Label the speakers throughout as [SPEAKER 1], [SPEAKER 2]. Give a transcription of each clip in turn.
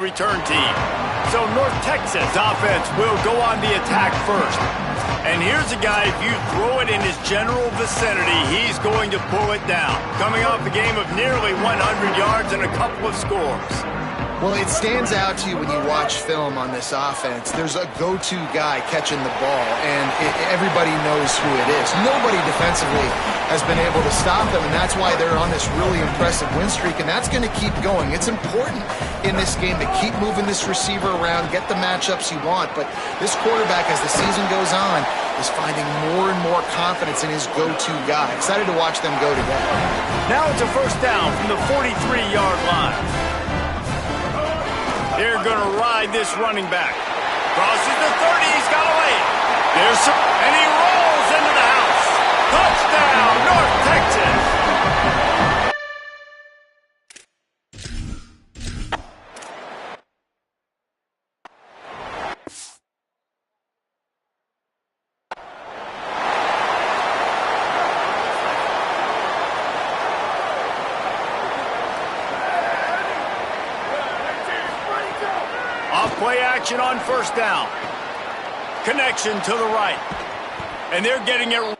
[SPEAKER 1] return team. So North Texas offense will go on the attack first. And here's a guy, if you throw it in his general vicinity, he's going to pull it down. Coming off a game of nearly 100 yards and a couple of scores.
[SPEAKER 2] Well, it stands out to you when you watch film on this offense. There's a go-to guy catching the ball, and everybody knows who it is. Nobody defensively has been able to stop them, and that's why they're on this really impressive win streak, and that's going to keep going. It's important in this game to keep moving this receiver around, get the matchups you want, but this quarterback, as the season goes on, is finding more and more confidence in his go-to guy. Excited to watch them go together.
[SPEAKER 1] Now it's a first down from the 43-yard line. They're going to ride this running back. Crosses the 30, he's got away. There's some, and he rolls into the house. Touchdown, North Texas. Play action on first down. Connection to the right. And they're getting it.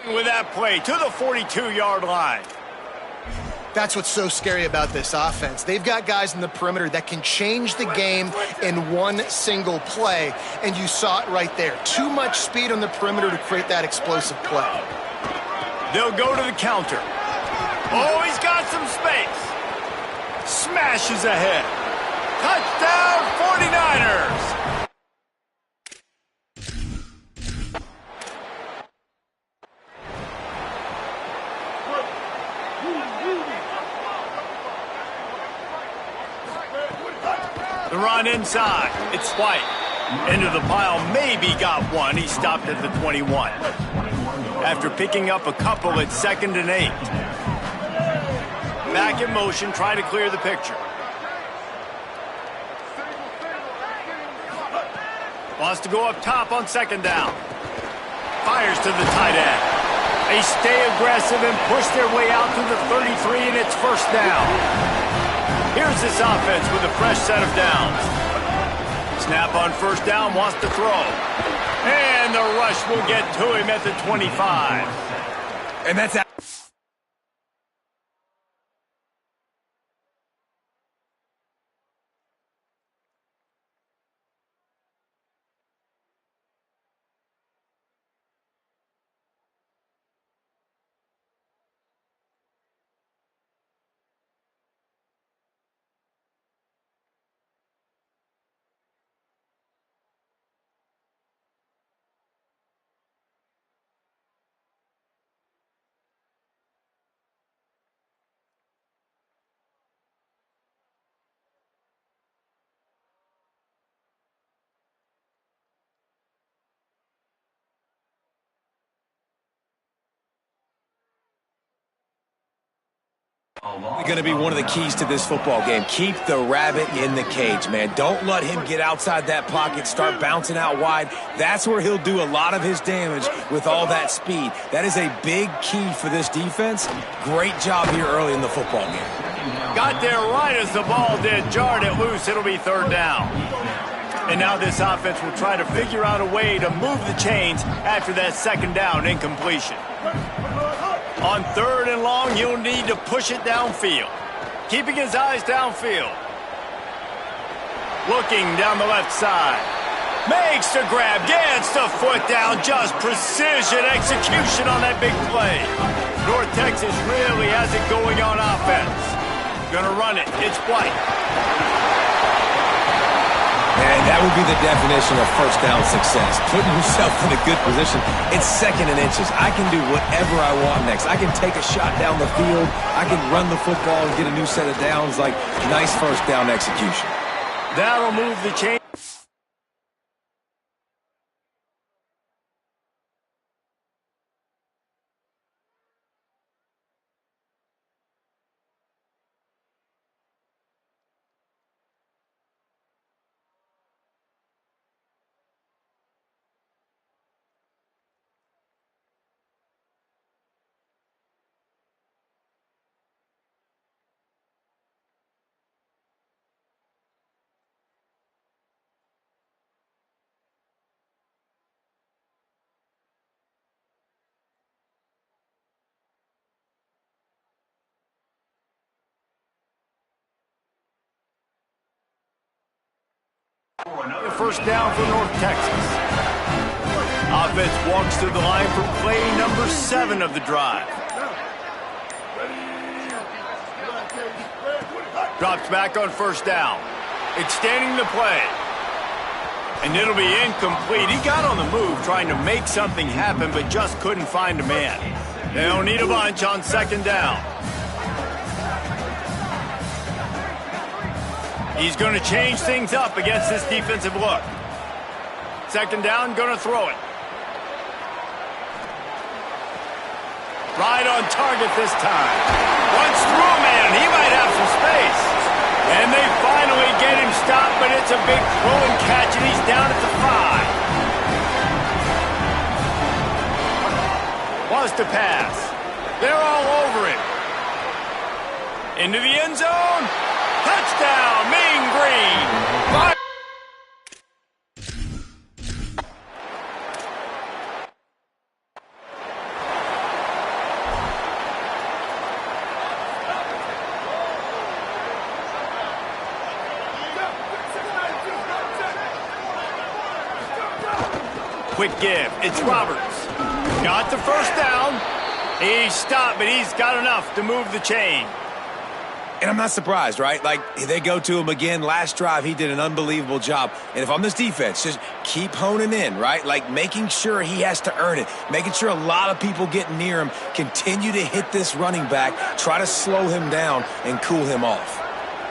[SPEAKER 1] With that play to the 42-yard line.
[SPEAKER 2] That's what's so scary about this offense. They've got guys in the perimeter that can change the game in one single play, and you saw it right there. Too much speed on the perimeter to create that explosive play.
[SPEAKER 1] They'll go to the counter. Oh, he's got some space. Smashes ahead. Touchdown, 49ers. The run inside. It's White. Into the pile. Maybe got one. He stopped at the 21. After picking up a couple at 2nd and 8. Back in motion. Try to clear the picture. Wants to go up top on 2nd down. Fires to the tight end. They stay aggressive and push their way out to the 33, and it's first down. Here's this offense with a fresh set of downs. Snap on first down, wants to throw. And the rush will get to him at the 25.
[SPEAKER 3] And that's out. Going to be one of the keys to this football game. Keep the rabbit in the cage, man. Don't let him get outside that pocket, start bouncing out wide. That's where he'll do a lot of his damage with all that speed. That is a big key for this defense. Great job here early in the football game.
[SPEAKER 1] Got there right as the ball did. Jarred it loose. It'll be third down. And now this offense will try to figure out a way to move the chains after that second down incompletion. On third and long, he'll need to push it downfield. Keeping his eyes downfield. Looking down the left side. Makes the grab, gets the foot down. Just precision execution on that big play. North Texas really has it going on offense. Gonna run it. It's White.
[SPEAKER 3] And that would be the definition of first down success. Putting yourself in a good position. It's second and inches. I can do whatever I want next. I can take a shot down the field. I can run the football and get a new set of downs. Like, nice first down execution.
[SPEAKER 1] That'll move the chain. First down for North Texas. Offense walks to the line for play number 7 of the drive. Drops back on first down. Extending the play. And it'll be incomplete. He got on the move trying to make something happen, but just couldn't find a man. They'll need a bunch on second down. He's going to change things up against this defensive look. Second down, going to throw it. Right on target this time. Once through a man, he might have some space. And they finally get him stopped, but it's a big throw and catch, and he's down at the 5. Wants to pass. They're all over him. Into the end zone. Touchdown, Mean Green. Quick give. It's Roberts. Got the first down. He's stopped, but he's got enough to move the chain.
[SPEAKER 3] And I'm not surprised, right? Like, they go to him again. Last drive, he did an unbelievable job. And if I'm this defense, just keep honing in, right? Like, making sure he has to earn it. Making sure a lot of people get near him. Continue to hit this running back. Try to slow him down and cool him off.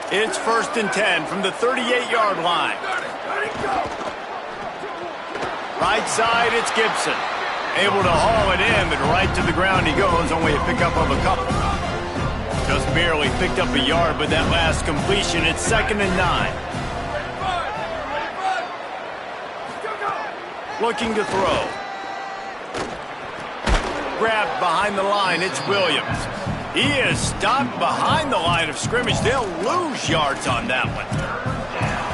[SPEAKER 1] It's 1st and 10 from the 38-yard line. Right side, it's Gibson. Able to haul it in, but right to the ground he goes. Only a pickup of a couple. Just barely picked up a yard, but that last completion, it's 2nd and 9. Looking to throw. Grabbed behind the line, it's Williams. He is stopped behind the line of scrimmage. They'll lose yards on that one.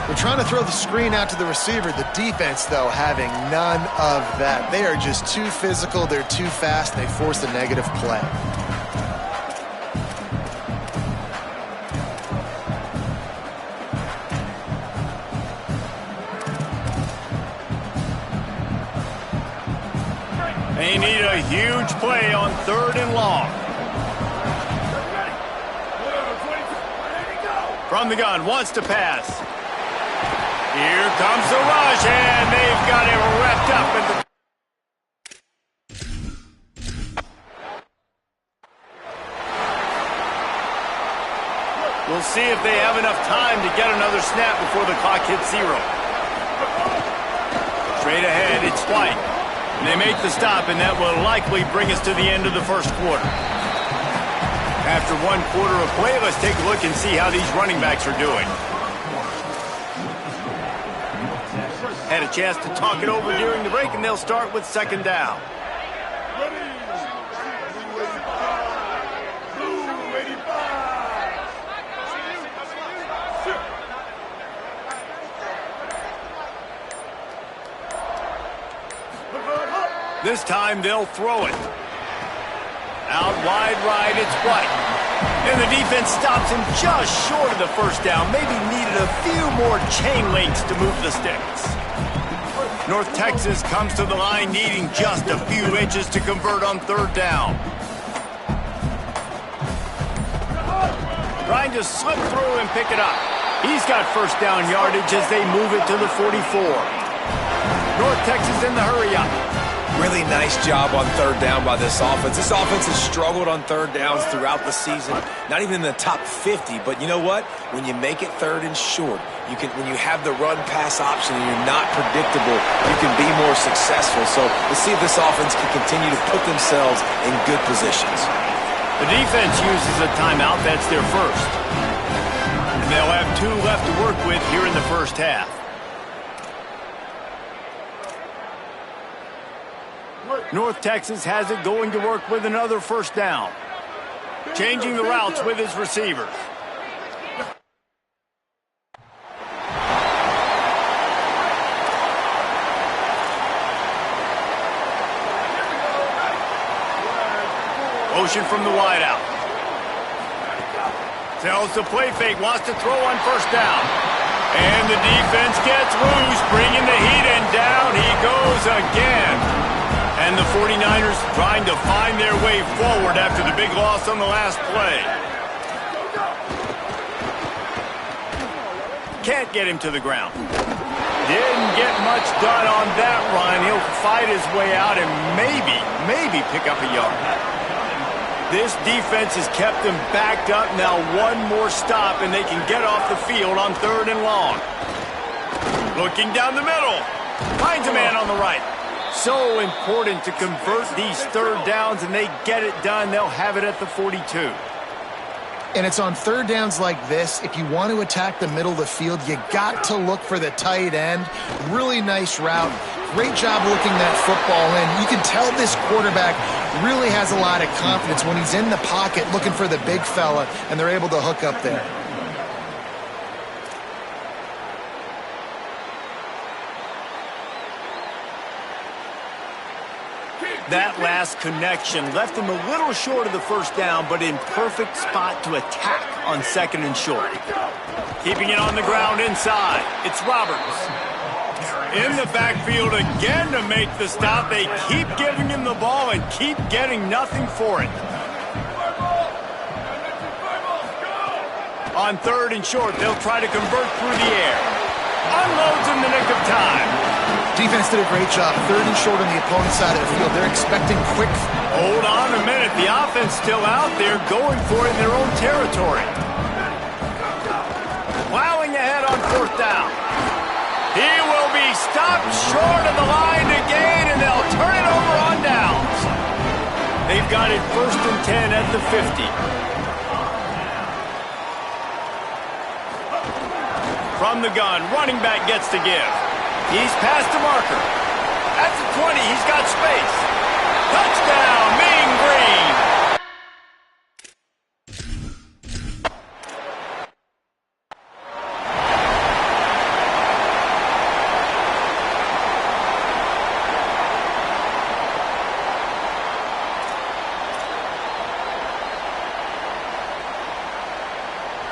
[SPEAKER 2] They're trying to throw the screen out to the receiver. The defense, though, having none of that. They are just too physical. They're too fast. And they force a negative play.
[SPEAKER 1] They need a huge play on 3rd and long. From the gun, wants to pass. Here comes the rush, and they've got him wrapped up in the... We'll see if they have enough time to get another snap before the clock hits 0. Straight ahead, it's White. And they make the stop, and that will likely bring us to the end of the first quarter. After 1 quarter of play, let's take a look and see how these running backs are doing. Had a chance to talk it over during the break, and they'll start with second down. This time they'll throw it. Out wide right, it's White. And the defense stops him just short of the first down. Maybe needed a few more chain links to move the sticks. North Texas comes to the line needing just a few inches to convert on third down. Trying to slip through and pick it up. He's got first down yardage as they move it to the 44. North Texas in the hurry up.
[SPEAKER 3] Really nice job on third down by this offense. This offense has struggled on third downs throughout the season. Not even in the top 50, but you know what? When you make it third and short, when you have the run-pass option and you're not predictable, you can be more successful. So let's see if this offense can continue to put themselves in good positions.
[SPEAKER 1] The defense uses a timeout. That's their first. And they'll have 2 left to work with here in the first half. North Texas has it going to work with another first down. Changing the routes with his receivers. Motion from the wideout. Tells the play fake, wants to throw on first down. And the defense gets loose, bringing the heat, and down he goes again. And the 49ers trying to find their way forward after the big loss on the last play. Can't get him to the ground. Didn't get much done on that run. He'll fight his way out and maybe pick up a yard. This defense has kept them backed up. Now 1 more stop and they can get off the field on third and long. Looking down the middle. Finds a man on the right. So important to convert these third downs, and they get it done. They'll have it at the 42.
[SPEAKER 2] And it's on third downs like this. If you want to attack the middle of the field, you got to look for the tight end. Really nice route. Great job looking that football in. You can tell this quarterback really has a lot of confidence when he's in the pocket looking for the big fella, and they're able to hook up there.
[SPEAKER 1] That last connection left him a little short of the first down, but in perfect spot to attack on second and short. Keeping it on the ground inside. It's Roberts. In the backfield again to make the stop. They keep giving him the ball and keep getting nothing for it. On third and short, they'll try to convert through the air. Unloads in the nick of time.
[SPEAKER 2] Defense did a great job. Third and short on the opponent's side of the field. They're expecting quick.
[SPEAKER 1] Hold on a minute. The offense still out there going for it in their own territory. Plowing ahead on fourth down. He will be stopped short of the line to gain, and they'll turn it over on downs. They've got it 1st and 10 at the 50. From the gun, running back gets to give. He's past the marker. At the 20, he's got space. Touchdown, Mean Green.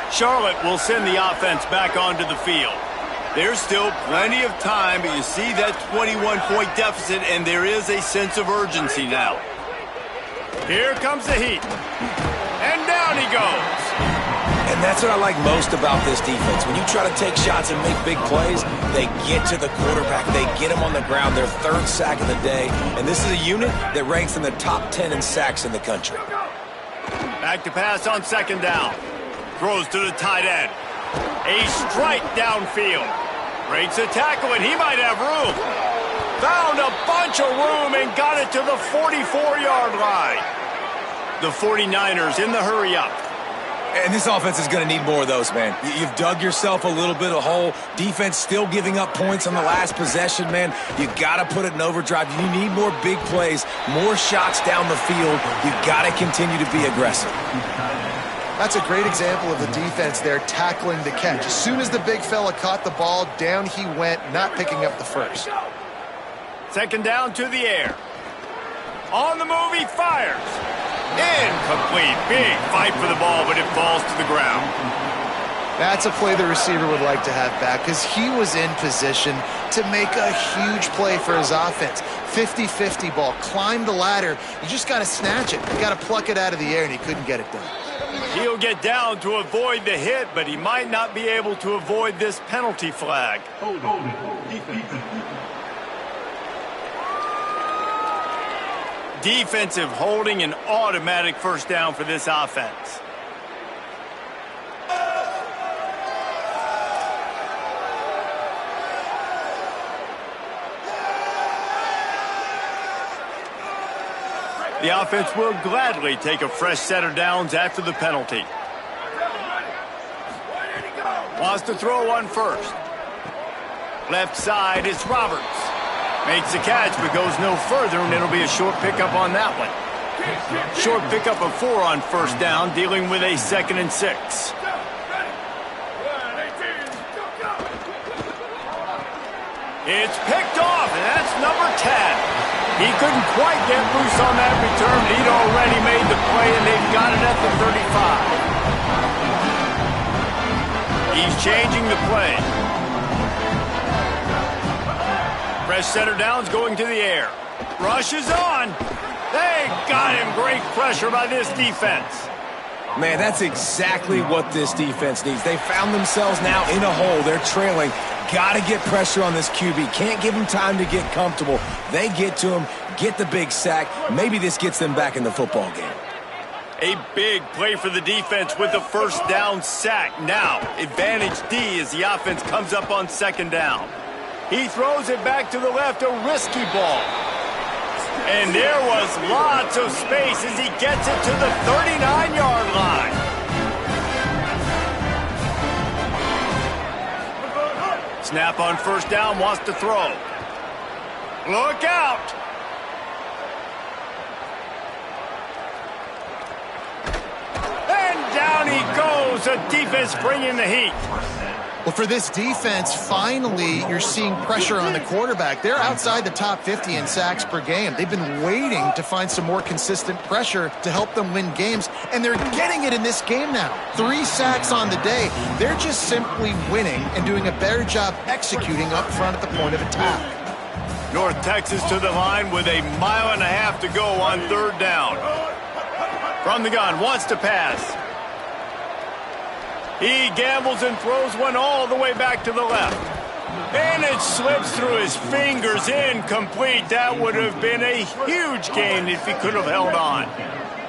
[SPEAKER 1] Charlotte will send the offense back onto the field. There's still plenty of time, but you see that 21-point deficit, and there is a sense of urgency now. Here comes the heat. And down he goes.
[SPEAKER 3] And that's what I like most about this defense. When you try to take shots and make big plays, they get to the quarterback. They get him on the ground. Their 3rd sack of the day. And this is a unit that ranks in the top 10 in sacks in the country.
[SPEAKER 1] Back to pass on second down. Throws to the tight end. A strike downfield. Breaks a tackle, and he might have room. Found a bunch of room and got it to the 44-yard line. The 49ers in the hurry-up.
[SPEAKER 3] And this offense is going to need more of those, man. You've dug yourself a little bit of hole. Defense still giving up points on the last possession, man. You got to put it in overdrive. You need more big plays, more shots down the field. You got to continue to be aggressive.
[SPEAKER 2] That's a great example of the defense there tackling the catch. As soon as the big fella caught the ball, down he went, not picking up the first.
[SPEAKER 1] Second down to the air. On the move, he fires. Incomplete. Big fight for the ball, but it falls to the ground.
[SPEAKER 2] That's a play the receiver would like to have back because he was in position to make a huge play for his offense. 50-50 ball. Climb the ladder. You just got to snatch it. You got to pluck it out of the air, and he couldn't get it done.
[SPEAKER 1] He'll get down to avoid the hit, but he might not be able to avoid this penalty flag.
[SPEAKER 4] Hold it.
[SPEAKER 1] Defensive holding, an automatic first down for this offense. The offense will gladly take a fresh set of downs after the penalty. Wants to throw on first. Left side, it's Roberts. Makes the catch, but goes no further, and it'll be a short pickup on that one. Short pickup of 4 on first down, dealing with a 2nd and 6. It's picked off, and that's number 10. He couldn't quite get loose on that return. He'd already made the play, and they've got it at the 35. He's changing the play. Fresh center downs going to the air. Rush is on. They got him. Great pressure by this defense.
[SPEAKER 3] Man, that's exactly what this defense needs. They found themselves now in a hole. They're trailing. Got to get pressure on this QB. Can't give him time to get comfortable. They get to him, get the big sack. Maybe this gets them back in the football game.
[SPEAKER 1] A big play for the defense with the first down sack. Now, advantage D as the offense comes up on 2nd down. He throws it back to the left, a risky ball. And there was lots of space as he gets it to the 39-yard line. Snap on first down, wants to throw. Look out! And down he goes. The defense bringing the heat.
[SPEAKER 2] Well, for this defense, finally, you're seeing pressure on the quarterback. They're outside the top 50 in sacks per game. They've been waiting to find some more consistent pressure to help them win games, and they're getting it in this game now. 3 sacks on the day. They're just simply winning and doing a better job executing up front at the point of attack.
[SPEAKER 1] North Texas to the line with 1.5 miles to go on 3rd down. From the gun, wants to pass. He gambles and throws one all the way back to the left. And it slips through his fingers, incomplete. That would have been a huge gain if he could have held on.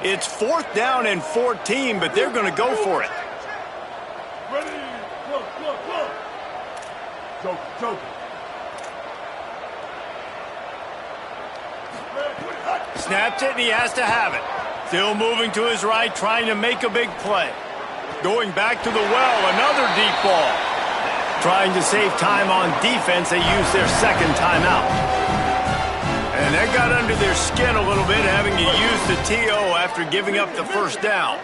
[SPEAKER 1] It's 4th down and 14, but they're going to go for it.
[SPEAKER 4] Go.
[SPEAKER 1] Snaps it, and he has to have it. Still moving to his right, trying to make a big play. Going back to the well, another deep ball. Trying to save time on defense, they use their 2nd timeout. And that got under their skin a little bit, having to use the TO after giving up the first down.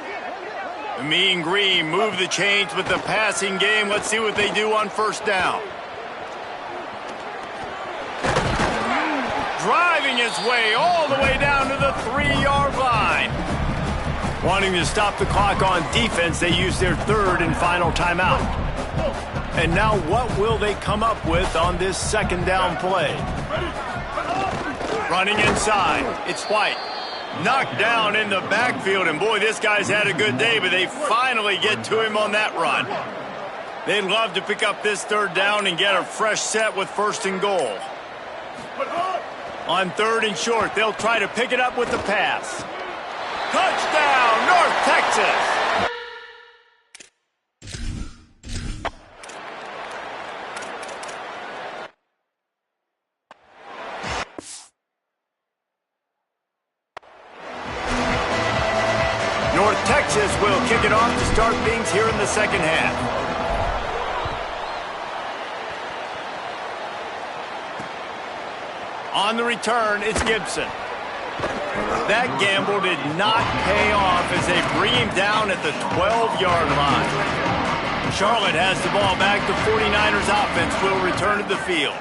[SPEAKER 1] The Mean Green move the chains with the passing game. Let's see what they do on first down. Driving his way all the way down to the 3-yard line. Wanting to stop the clock on defense, they use their 3rd and final timeout. And now what will they come up with on this 2nd down play? Running inside, it's White. Knocked down in the backfield, and boy, this guy's had a good day, but they finally get to him on that run. They'd love to pick up this 3rd down and get a fresh set with 1st and goal. On 3rd and short, they'll try to pick it up with the pass. Touchdown, North Texas! kick it off to start things here in the second half. On the return, it's Gibson. That gamble did not pay off as they bring him down at the 12-yard line. Charlotte has the ball back. The 49ers offense will return to the field.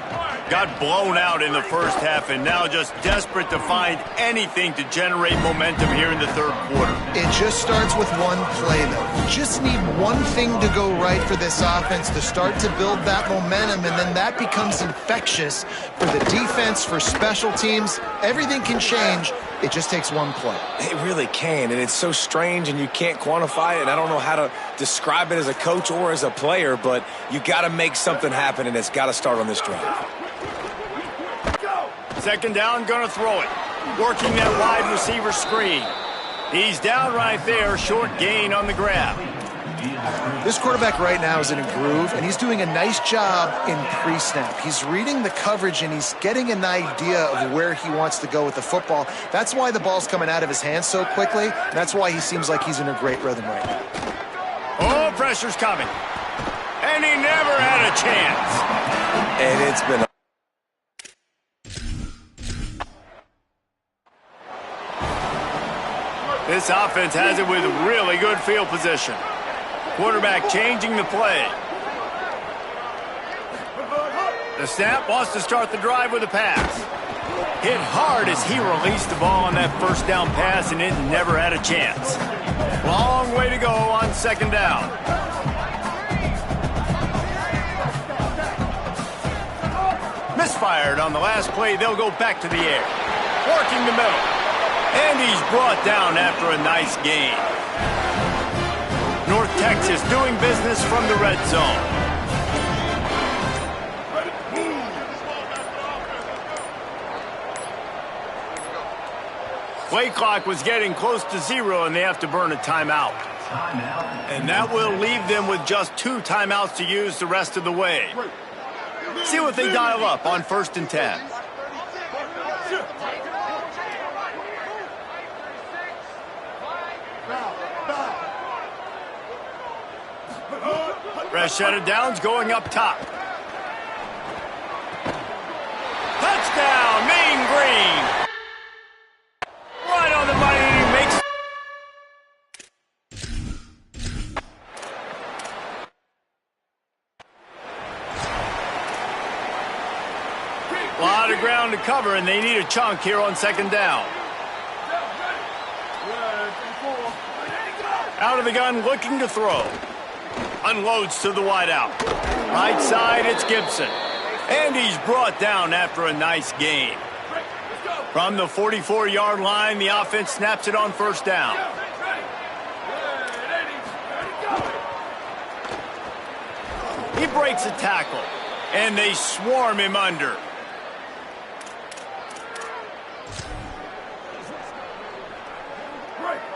[SPEAKER 1] Got blown out in the first half and now just desperate to find anything to generate momentum here in the third quarter.
[SPEAKER 2] It just starts with one play, though. You just need one thing to go right for this offense to start to build that momentum, and then that becomes infectious for the defense, for special teams. Everything can change. It just takes one play.
[SPEAKER 3] It really can, and it's so strange, and you can't quantify it, and I don't know how to describe it as a coach or as a player, but you got to make something happen, and it's got to start on this drive.
[SPEAKER 1] Second down, going to throw it. Working that wide receiver screen. He's down right there, short gain on the grab.
[SPEAKER 2] This quarterback right now is in a groove, and he's doing a nice job in pre-snap. He's reading the coverage, and he's getting an idea of where he wants to go with the football. That's why the ball's coming out of his hands so quickly. That's why he seems like he's in a great rhythm right now.
[SPEAKER 1] Oh, pressure's coming. And he never had a chance.
[SPEAKER 3] And it's been
[SPEAKER 1] This offense has it with really good field position. Quarterback changing the play. The snap wants to start the drive with a pass. Hit hard as he released the ball on that first down pass, and it never had a chance. Long way to go on second down. Misfired on the last play. They'll go back to the air. Working the middle. And he's brought down after a nice gain. North Texas doing business from the red zone. Play clock was getting close to 0, and they have to burn a timeout. And that will leave them with just 2 timeouts to use the rest of the way. See what they dial up on 1st and 10. Fresh set of downs going up top. Touchdown, Mean Green. Right on the money, and he makes. A lot of ground to cover, and they need a chunk here on second down. Out of the gun, looking to throw. Unloads to the wideout. Right side, it's Gibson. And he's brought down after a nice gain. From the 44-yard line, the offense snaps it on first down. He breaks a tackle, and they swarm him under.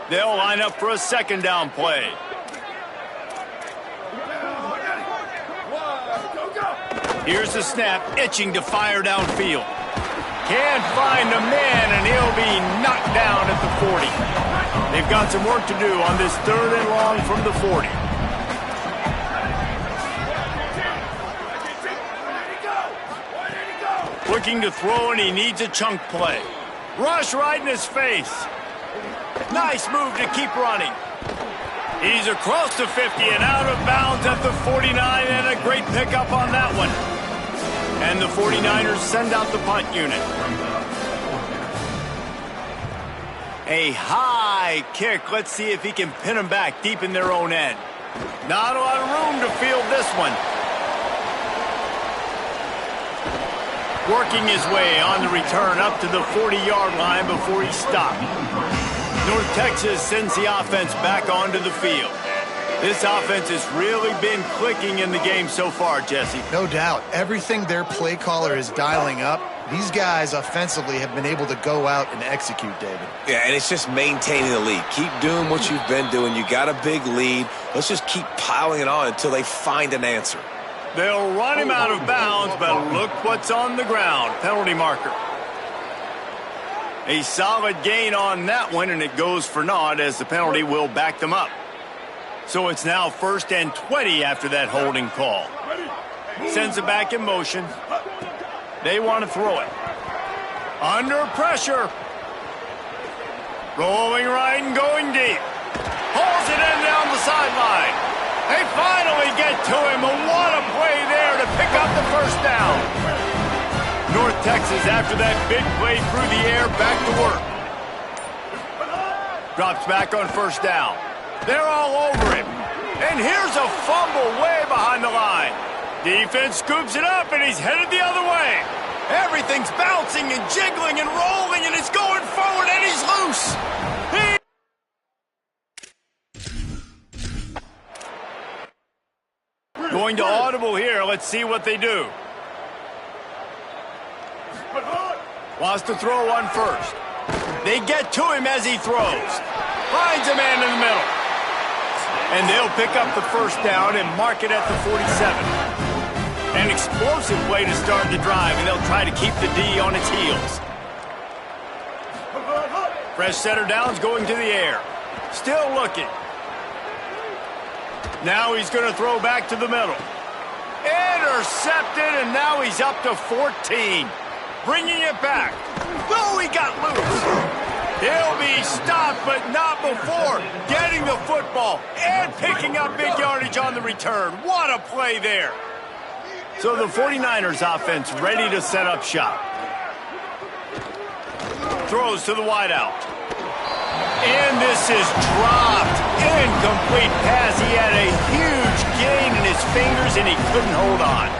[SPEAKER 1] They'll line up for a second down play. Here's the snap, itching to fire downfield. Can't find a man, and he'll be knocked down at the 40. They've got some work to do on this 3rd and long from the 40. Looking to throw, and he needs a chunk play. Rush right in his face. Nice move to keep running. He's across the 50 and out of bounds at the 49, and a great pickup on that one. And the 49ers send out the punt unit. A high kick. Let's see if he can pin them back deep in their own end. Not a lot of room to field this one. Working his way on the return up to the 40-yard line before he stopped. North Texas sends the offense back onto the field. This offense has really been clicking in the game so far, Jesse.
[SPEAKER 2] No doubt. Everything their play caller is dialing up, these guys offensively have been able to go out and execute, David.
[SPEAKER 3] Yeah, and it's just maintaining the lead. Keep doing what you've been doing. You got a big lead. Let's just keep piling it on until they find an answer.
[SPEAKER 1] They'll run him out of bounds, but look what's on the ground. Penalty marker. A solid gain on that one, and it goes for naught as the penalty will back them up. So it's now 1st and 20 after that holding call. Sends it back in motion. They want to throw it. Under pressure. Rolling right and going deep. Pulls it in down the sideline. They finally get to him, and what a play there to pick up the first down. North Texas, after that big play through the air, back to work. Drops back on 1st down. They're all over him. And here's a fumble way behind the line. Defense scoops it up, and he's headed the other way. Everything's bouncing and jiggling and rolling, and it's going forward, and he's loose. Going to audible here. Let's see what they do. Wants to throw on 1st. They get to him as he throws. Finds a man in the middle. And they'll pick up the 1st down and mark it at the 47. An explosive play to start the drive, and they'll try to keep the D on its heels. Fresh setter downs going to the air. Still looking. Now he's going to throw back to the middle. Intercepted, and now he's up to 14. Bringing it back. Oh, he got loose. He'll be stopped, but not before getting the football and picking up big yardage on the return. What a play there. So the 49ers offense ready to set up shop. Throws to the wideout. And this is dropped. Incomplete pass. He had a huge gain in his fingers, and he couldn't hold on.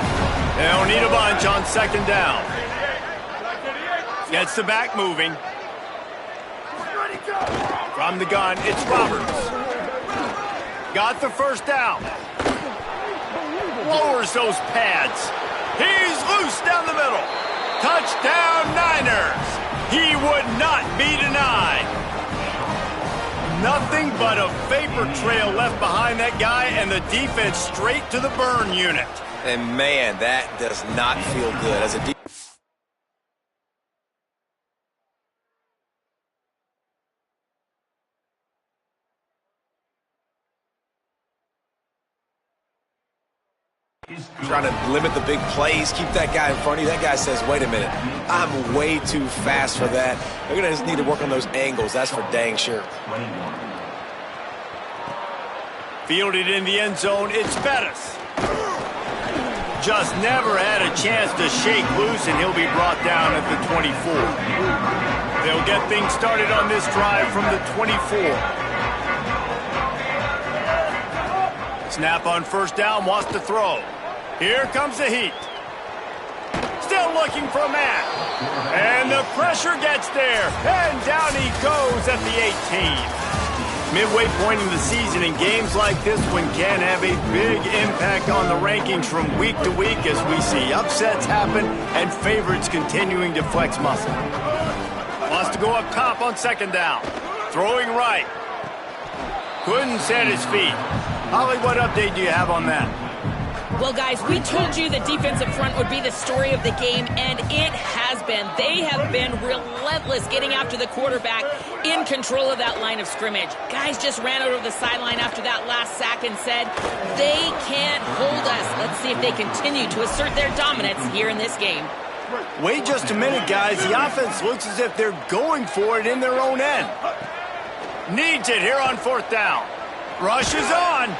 [SPEAKER 1] They'll need a bunch on 2nd down. Gets the back moving. From the gun, it's Roberts. Got the 1st down. Lowers those pads. He's loose down the middle. Touchdown, Niners. He would not be denied. Nothing but a vapor trail left behind that guy, and the defense straight to the burn unit.
[SPEAKER 3] And, man, that does not feel good. As a trying to limit the big plays, keep that guy in front of you. That guy says, wait a minute, I'm way too fast for that. They're going to just need to work on those angles. That's for dang sure.
[SPEAKER 1] Fielded in the end zone, it's Bettis. Just never had a chance to shake loose, and he'll be brought down at the 24. They'll get things started on this drive from the 24. Snap on 1st down, wants to throw. Here comes the heat. Still looking for a man. And the pressure gets there. And down he goes at the 18. Midway point in the season, in games like this one can have a big impact on the rankings from week to week as we see upsets happen and favorites continuing to flex muscle. Wants to go up top on 2nd down. Throwing right. Couldn't set his feet. Holly, what update do you have on that?
[SPEAKER 4] Well, guys, we told you the defensive front would be the story of the game, and it has been. They have been relentless getting after the quarterback, in control of that line of scrimmage. Guys just ran out of the sideline after that last sack and said, they can't hold us. Let's see if they continue to assert their dominance here in this game.
[SPEAKER 1] Wait just a minute, guys. The offense looks as if they're going for it in their own end. Needs it here on 4th down. Rushes on.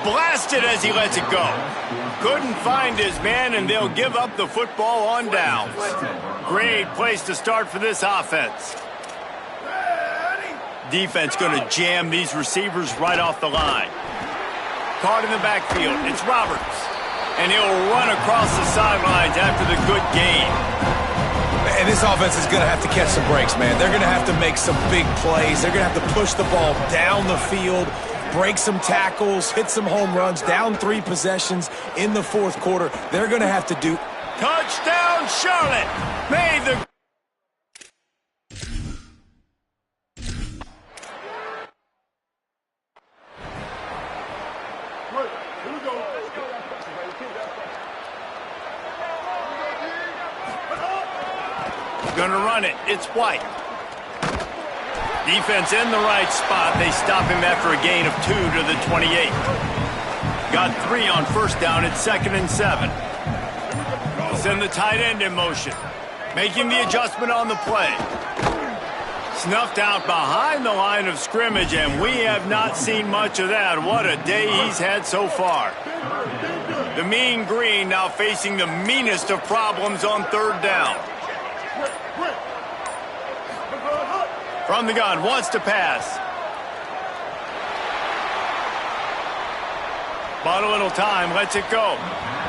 [SPEAKER 1] Blasted as he lets it go. Couldn't find his man, and they'll give up the football on downs. Great place to start for this offense. Defense going to jam these receivers right off the line. Caught in the backfield. It's Roberts. And he'll run across the sidelines after the good gain.
[SPEAKER 3] And this offense is going to have to catch some breaks, man. They're going to have to make some big plays. They're going to have to push the ball down the field, break some tackles, hit some home runs, down 3 possessions in the 4th quarter. They're going to have to do.
[SPEAKER 1] Touchdown, Charlotte! Made the... Gonna run it. It's White. Defense in the right spot. They stop him after a gain of 2 to the 28. Got 3 on first down at 2nd and 7. Send the tight end in motion. Making the adjustment on the play. Snuffed out behind the line of scrimmage, and we have not seen much of that. What a day he's had so far. The mean green now facing the meanest of problems on 3rd down. From the gun, wants to pass. Bought a little time, lets it go.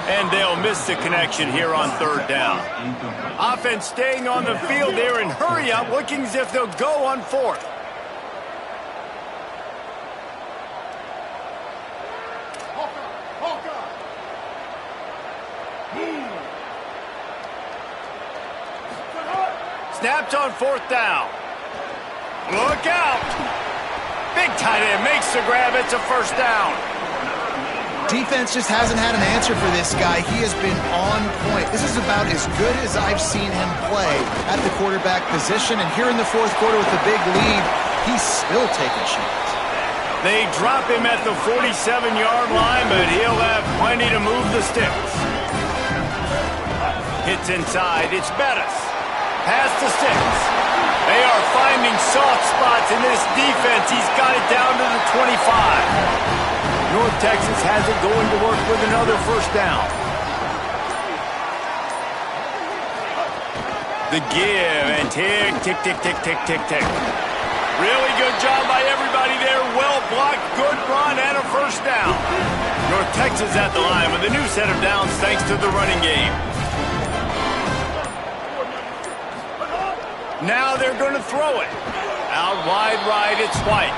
[SPEAKER 1] And they'll miss the connection here on 3rd down. Offense staying on the field there and hurry up, looking as if they'll go on 4th. Snapped on 4th down. Look out! Big tight end makes the grab. It's a 1st down.
[SPEAKER 2] Defense just hasn't had an answer for this guy. He has been on point. This is about as good as I've seen him play at the quarterback position. And here in the 4th quarter with the big lead, he's still taking shots.
[SPEAKER 1] They drop him at the 47-yard line, but he'll have plenty to move the sticks. Hits inside. It's Bettis. Pass to Sticks. They are finding soft spots in this defense. He's got it down to the 25. North Texas has it going to work with another 1st down. The give and tick, tick, tick, tick, tick, tick, tick. Really good job by everybody there. Well blocked, good run, and a 1st down. North Texas at the line with a new set of downs thanks to the running game. Now they're going to throw it. Out wide right, it's White.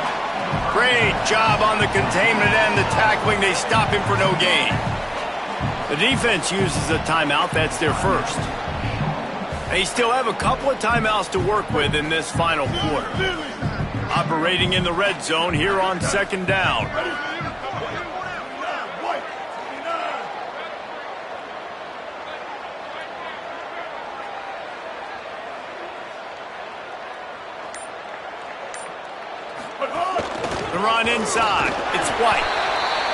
[SPEAKER 1] Great job on the containment and the tackling. They stop him for no gain. The defense uses a timeout. That's their first. They still have a couple of timeouts to work with in this final quarter. Operating in the red zone here on 2nd down. Run inside. It's White.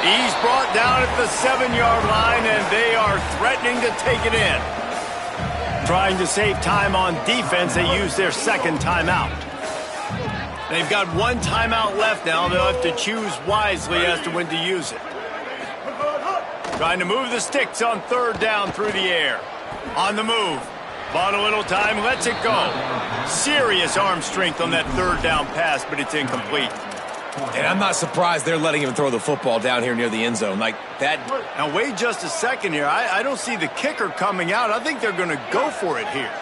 [SPEAKER 1] He's brought down at the 7-yard line, and they are threatening to take it in. Trying to save time on defense, they use their 2nd timeout. They've got 1 timeout left now. They'll have to choose wisely as to when to use it. Trying to move the sticks on 3rd down through the air. On the move. Bought a little time, lets it go. Serious arm strength on that 3rd down pass, but it's incomplete.
[SPEAKER 3] And I'm not surprised they're letting him throw the football down here near the end zone like that.
[SPEAKER 1] Now, wait just a second here. I don't see the kicker coming out. I think they're going to go for it here.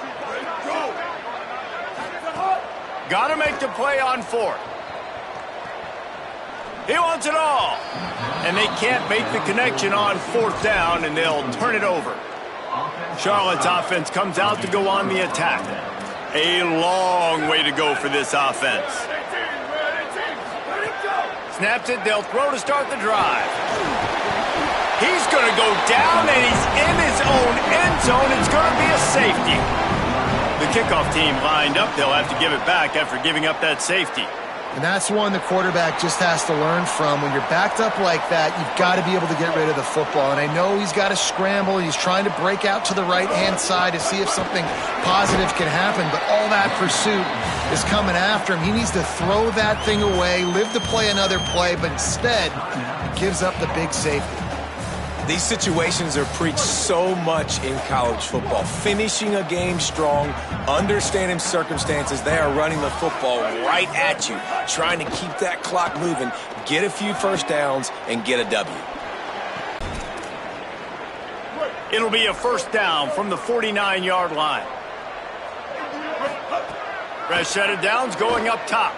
[SPEAKER 1] Got to make the play on 4th. He wants it all. And they can't make the connection on 4th down, and they'll turn it over. Charlotte's offense comes out to go on the attack. A long way to go for this offense. Snaps it, they'll throw to start the drive. He's going to go down, and he's in his own end zone. It's going to be a safety. The kickoff team lined up. They'll have to give it back after giving up that safety.
[SPEAKER 2] And that's one the quarterback just has to learn from. When you're backed up like that, you've got to be able to get rid of the football. And I know he's got to scramble. He's trying to break out to the right-hand side to see if something positive can happen. But all that pursuit is coming after him. He needs to throw that thing away, live to play another play, but instead he gives up the big safety.
[SPEAKER 3] These situations are preached so much in college football. Finishing a game strong, understanding circumstances. They are running the football right at you, trying to keep that clock moving, get a few 1st downs, and get a W.
[SPEAKER 1] It'll be a 1st down from the 49-yard line. Fresh set of downs going up top.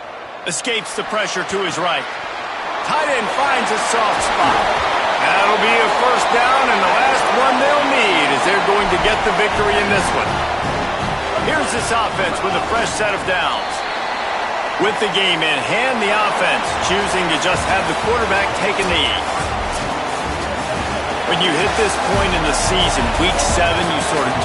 [SPEAKER 1] Escapes the pressure to his right. Tight end finds a soft spot. That'll be a 1st down, and the last one they'll need as they're going to get the victory in this one. Here's this offense with a fresh set of downs. With the game in hand, the offense choosing to just have the quarterback take a knee. When you hit this point in the season, week 7, you sort of